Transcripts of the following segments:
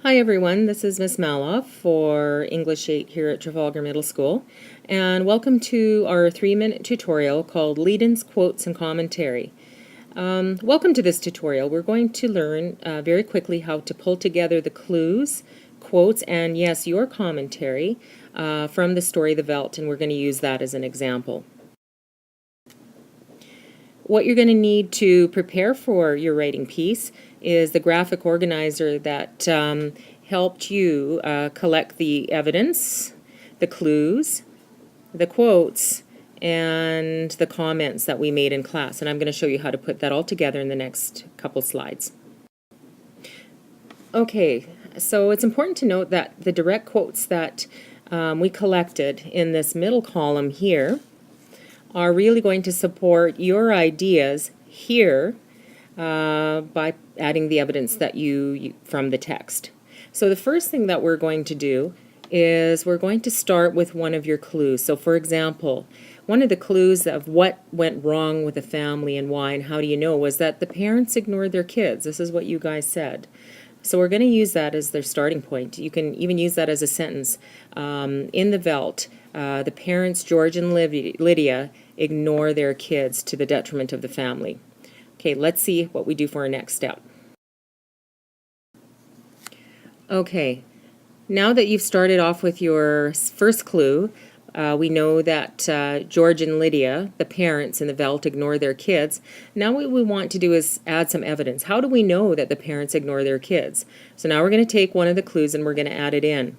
Hi everyone, this is Miss Maloff for English 8 here at Trafalgar Middle School, and welcome to our 3-minute tutorial called Lead-ins, Quotes, and Commentary. Welcome to this tutorial. We're going to learn very quickly how to pull together the clues, quotes, and yes, your commentary from the story The Veldt, and we're going to use that as an example. What you're going to need to prepare for your writing piece is the graphic organizer that helped you collect the evidence, the clues, the quotes, and the comments that we made in class. And I'm going to show you how to put that all together in the next couple slides. Okay, so it's important to note that the direct quotes that we collected in this middle column here are really going to support your ideas here by adding the evidence that you from the text. So the first thing that we're going to do is we're going to start with one of your clues. So for example, one of the clues of what went wrong with the family and why and how do you know was that the parents ignored their kids. This is what you guys said. So we're going to use that as their starting point. You can even use that as a sentence. In the Veldt, the parents, George and Lydia, ignore their kids to the detriment of the family. Okay, let's see what we do for our next step. Okay, now that you've started off with your first clue, we know that George and Lydia, the parents in the Veldt, ignore their kids. Now what we want to do is add some evidence. How do we know that the parents ignore their kids? So now we're going to take one of the clues and we're going to add it in.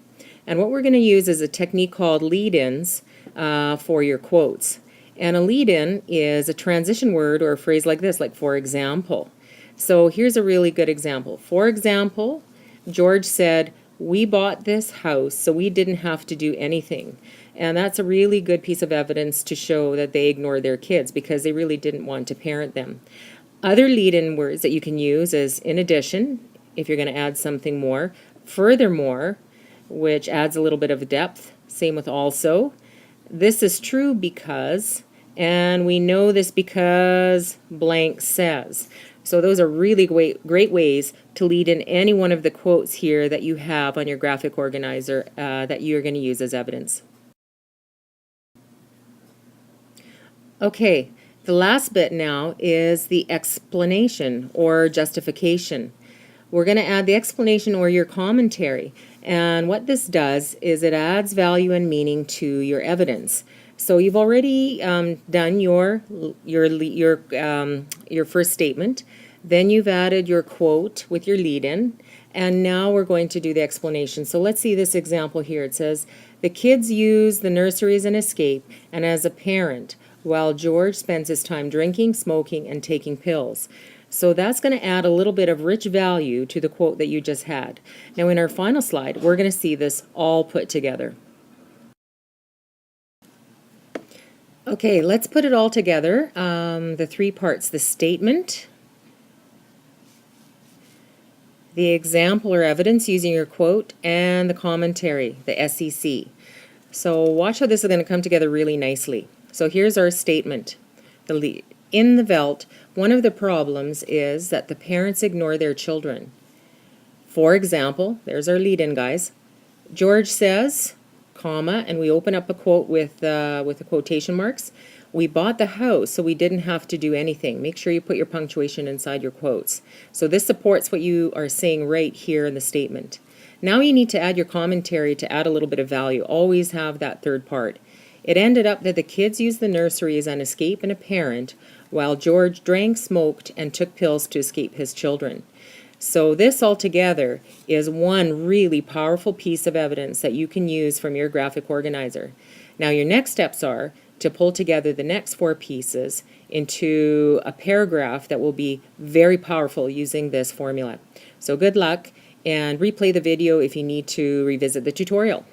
And what we're going to use is a technique called lead-ins for your quotes. And a lead-in is a transition word or a phrase like this, like for example. So here's a really good example. For example, George said, "We bought this house so we didn't have to do anything." And that's a really good piece of evidence to show that they ignored their kids because they really didn't want to parent them. Other lead-in words that you can use is in addition, if you're going to add something more, furthermore, which adds a little bit of depth, same with also. This is true because, and we know this because blank says. So those are really great ways to lead in any one of the quotes here that you have on your graphic organizer that you're going to use as evidence. Okay, the last bit now is the explanation or justification. We're going to add the explanation or your commentary. And what this does is it adds value and meaning to your evidence. So you've already done your first statement. Then you've added your quote with your lead-in. And now we're going to do the explanation. So let's see this example here. It says, "The kids use the nursery as an escape and as a parent, while George spends his time drinking, smoking, and taking pills." So that's going to add a little bit of rich value to the quote that you just had. Now in our final slide, we're going to see this all put together. Okay, let's put it all together. The three parts: the statement, the example or evidence using your quote, and the commentary, the SEC. So watch how this is going to come together really nicely. So here's our statement. In the Veldt, one of the problems is that the parents ignore their children. For example, there's our lead-in, guys. George says, comma, and we open up a quote with the quotation marks. "We bought the house so we didn't have to do anything." Make sure you put your punctuation inside your quotes. So this supports what you are saying right here in the statement. Now you need to add your commentary to add a little bit of value. Always have that third part. "It ended up that the kids used the nursery as an escape and a parent, while George drank, smoked, and took pills to escape his children." So this altogether is one really powerful piece of evidence that you can use from your graphic organizer. Now your next steps are to pull together the next 4 pieces into a paragraph that will be very powerful using this formula. So good luck, and replay the video if you need to revisit the tutorial.